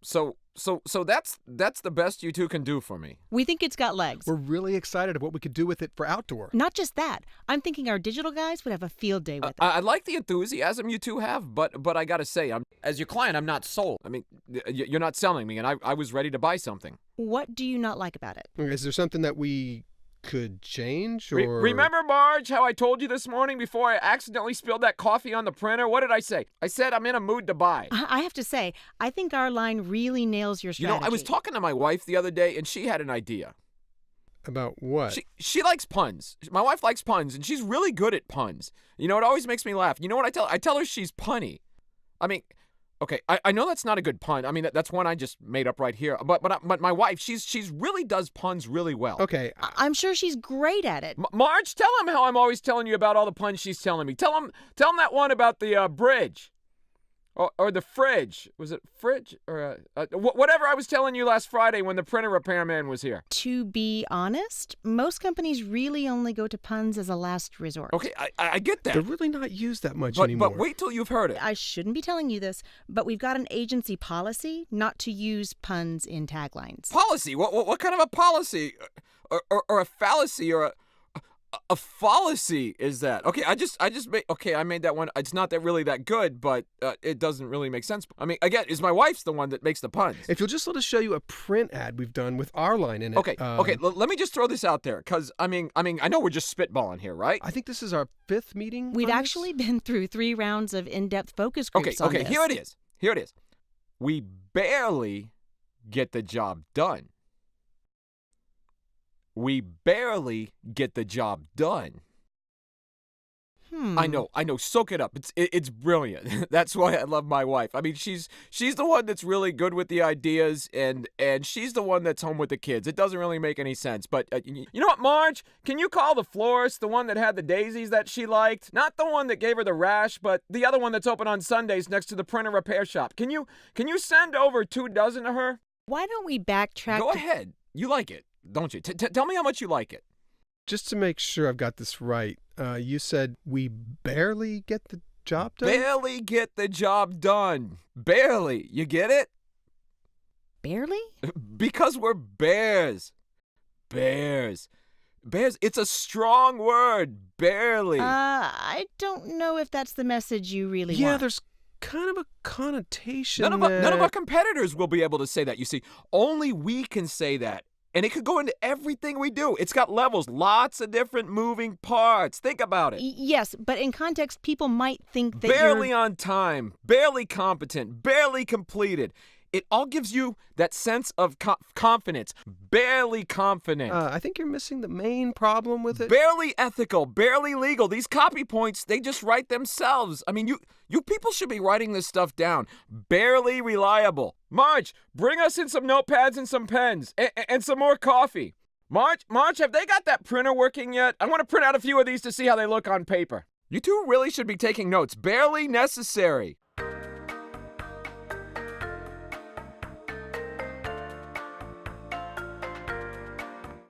So that's the best you two can do for me. We think it's got legs. We're really excited at what we could do with it for outdoor. Not just that. I'm thinking our digital guys would have a field day with it. I like the enthusiasm you two have, but I gotta say, as your client, I'm not sold. I mean, you're not selling me, and I was ready to buy something. What do you not like about it? Is there something that we could change, or... Remember, Marge, how I told you this morning before I accidentally spilled that coffee on the printer? What did I say? I said I'm in a mood to buy. I have to say, I think our line really nails your strategy. You know, I was talking to my wife the other day, and she had an idea. About what? She likes puns. My wife likes puns, and she's really good at puns. You know, it always makes me laugh. You know what I tell her? I tell her she's punny. I mean... Okay, I know that's not a good pun. I mean, that's one I just made up right here. But my wife, she's really does puns really well. Okay. I'm sure she's great at it. Marge, tell him how I'm always telling you about all the puns she's telling me. Tell him that one about the bridge. Or the fridge. Was it fridge? Or whatever I was telling you last Friday when the printer repairman was here. To be honest, most companies really only go to puns as a last resort. Okay, I get that. They're really not used that much anymore. But wait till you've heard it. I shouldn't be telling you this, but we've got an agency policy not to use puns in taglines. Policy? What kind of a policy? Or a fallacy or a fallacy is that? Okay, I made that one. It's not that really that good, but it doesn't really make sense. I mean, again, is my wife's the one that makes the puns. If you'll just let us show you a print ad we've done with our line in it. Okay, let me just throw this out there, because, I mean, I know we're just spitballing here, right? I think this is our 5th meeting. We've actually been through 3 rounds of in-depth focus groups on this. Okay, here it is. We barely get the job done. We barely get the job done. I know. Soak it up. It's brilliant. That's why I love my wife. I mean, she's the one that's really good with the ideas, and she's the one that's home with the kids. It doesn't really make any sense. But you know what, Marge? Can you call the florist, the one that had the daisies that she liked? Not the one that gave her the rash, but the other one that's open on Sundays next to the printer repair shop. Can you send over 2 dozen to her? Why don't we backtrack? Go ahead. You like it, don't you? Tell me how much you like it. Just to make sure I've got this right, you said we barely get the job done? Barely get the job done. Barely. You get it? Barely? Because we're bears. Bears. It's a strong word. Barely. I don't know if that's the message you really want. Yeah, there's kind of a connotation None of our competitors will be able to say that. You see, only we can say that. And it could go into everything we do. It's got levels, lots of different moving parts. Think about it. Yes, but in context, people might think that barely on time, barely competent, barely completed. It all gives you that sense of confidence. Barely confident. I think you're missing the main problem with it. Barely ethical, barely legal. These copy points, they just write themselves. I mean, you people should be writing this stuff down. Barely reliable. Marge, bring us in some notepads and some pens and some more coffee. Marge, have they got that printer working yet? I want to print out a few of these to see how they look on paper. You two really should be taking notes. Barely necessary.